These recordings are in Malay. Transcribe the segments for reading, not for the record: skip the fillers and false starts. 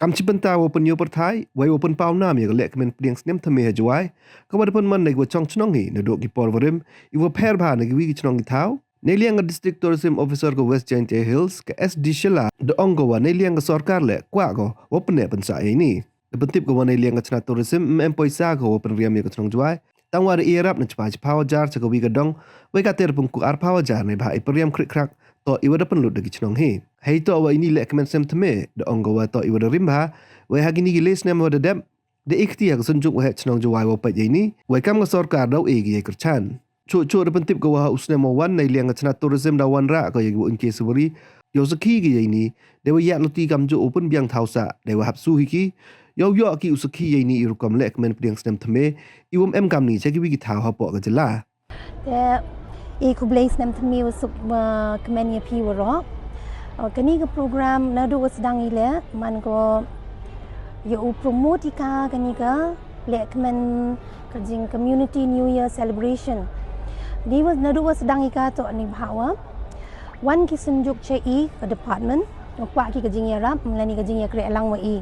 Kam cipenta open yo perthai, wai open pau nam ya lehkmen pdiang snem thymme Jowai. Ka wada pun man nego chong chnong hi na dok gi porvarim, iwo pher bha na gi wi gi chnong gi thau. Neliang district tourism officer ko West Giant Hills ke SD Shila de ongowa neliang sorkar le kwa ko open ne pensa ini. De pentip ko neliang chna tourism poisa ko open riam ya ko chnong Jowai. Tang war irap na chpa power jar cha ko wi ga dong, wai ka ter pung ku ar power jar ne bha iperiam krik krak to iwada pen lut de gi chnong hi. Hei to wa ini lehkmen snem thymme de ongowa to iwada rimba, wai hagini gi les nem wada dem. De ikhtiar sunjuk wa chnong Jowai wa pa ini, wai kam ga sorkar dau e gi kerchan. Cuk-cuk de pentip ko wa usne mo wan nei liang chna tourism da wanrah ko yagi unke suburi yo sakhi gi ini de wa ya luti kam ju open biang thausa de wa hapsu hi ki yo ki usakhi ini irukom lehkmen pdiang snem thymme iwum kam ni chagi wi gi thau ha po ga jela de e ku blai snem thymme usuk kemen ya pi waro kani ke program na do sedang ile man ko yo promote ka kani ka lehkmen kajing community new year celebration di was nadu was sedang ika to ni bhawa wan ki sunjuk che i ke department kwa ki kajing ya rap mlani kajing ya kre lang wa i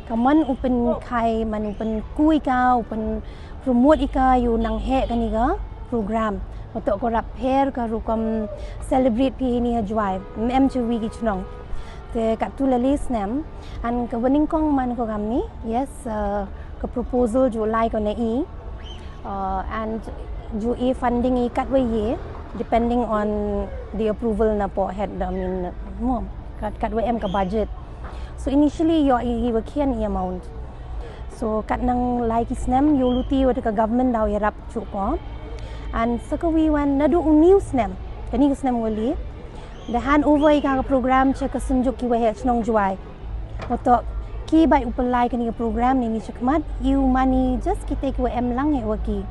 kaman open khai man open kui ka open promote ika yu nang he kani ga program to ko rap her ka rukom celebrate pi ni Jowai em chu wi ki chnong te ka tu lali snem an ka waning kong man ko gam ni yes ka proposal July ko na i and ju e funding i kat ye depending on the approval na po head I mean mo kat em ka budget so initially yo i wa kian i amount so kat nang like snem yo luti wa ka government daw yarap chu ko and sakawi wan nadu new snem kani snem wali the hand over i ka program che ka sunjuk ki wa he chnong Jowai oto ki bai upalai kani program ni chakmat you money just ki take wa em lang he wa ki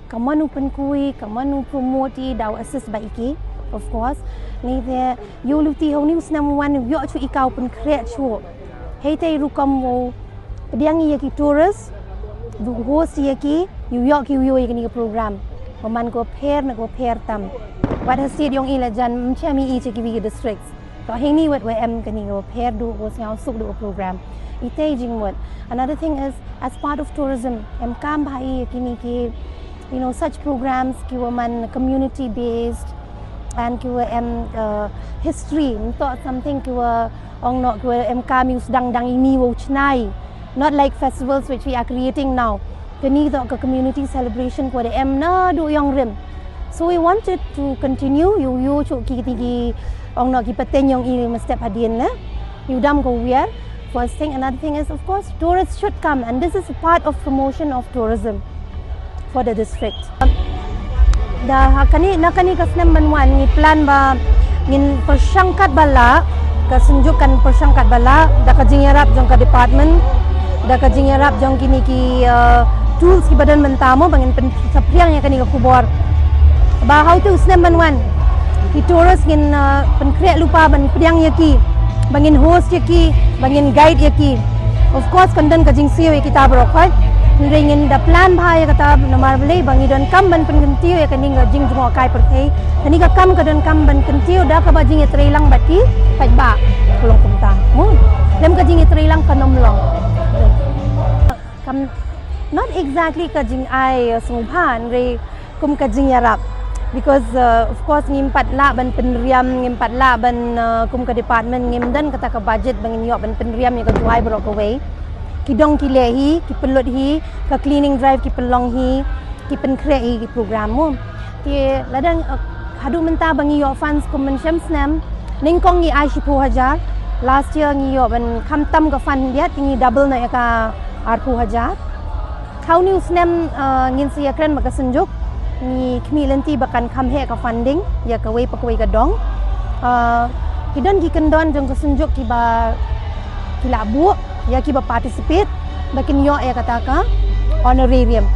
kamanu pen kui kamanu promote daw assist ba iki of course ni the you luti ho ni snem wan yo chu ikau pen create chu hei te rukom wo pediang ye ki tourist du host ye ki yo ki yo ni program paman ko pher na ko pher tam wat hasit yong ila jan mchami i che ki wi districts to heng ni wat wa em kani ko pher du ko sang suk du program itaging what another thing is as part of tourism em kam bhai kini ki you know such programs ki woman community based and ki em history to something ki ong no ki em kam use dang ini wo chnai not like festivals which we are creating now kani to community celebration ko em na do yong rim so we wanted to continue you chu ki ong no ki paten yong i step hadien na you dam go wear first thing another thing is of course tourists should come and this is a part of promotion of tourism for the district. Da kani ka snem manwan ni plan ba ngin persangkat bala ka sunjukan persangkat bala da ka jingerap jong ka department da ka jingerap jong kini ki tools ki badan mentamo bangin sapriang ya kani ka kubor ba how to snem manwan ki tourist ngin pen create lupa ban priang ya ki bangin host ya ki bangin guide ya ki of course kandan ka jing siyo kita brokhai ringin da plan bhai kata namar beli bangi don kam ban pengentiu ya kani jing jmo kai perthei kani ka kam ka don kam ban kentiu da ka ba jing etreilang bati kai ba kolong kumta mu dem ka jing etreilang kanom long kam not exactly ka jing ai sungphan re kum ka jing yarap because of course ngimpat la ban penriam ngimpat la ban kum ka department ngimdan kata ka budget bangin yo ban penriam ya ka Jowai brok away ki dong ki lehi ki pelot hi ka cleaning drive ki pelong hi ki pen create hi ki program mo ti ladang hadu menta bangi yo funds commission snem ningkong ni ai 10,000 last year ngi yo ban kham tam ka fund dia tingi double na ka 8,000 kau ni snem ngin sia kren maka senjuk ni kmi lenti bakan kham he ka funding ya ka wei pakoi ka dong ki don ki kendon jong ka senjuk ki ba ki labu ya ki ba participate bakin yo ya kata ka honorarium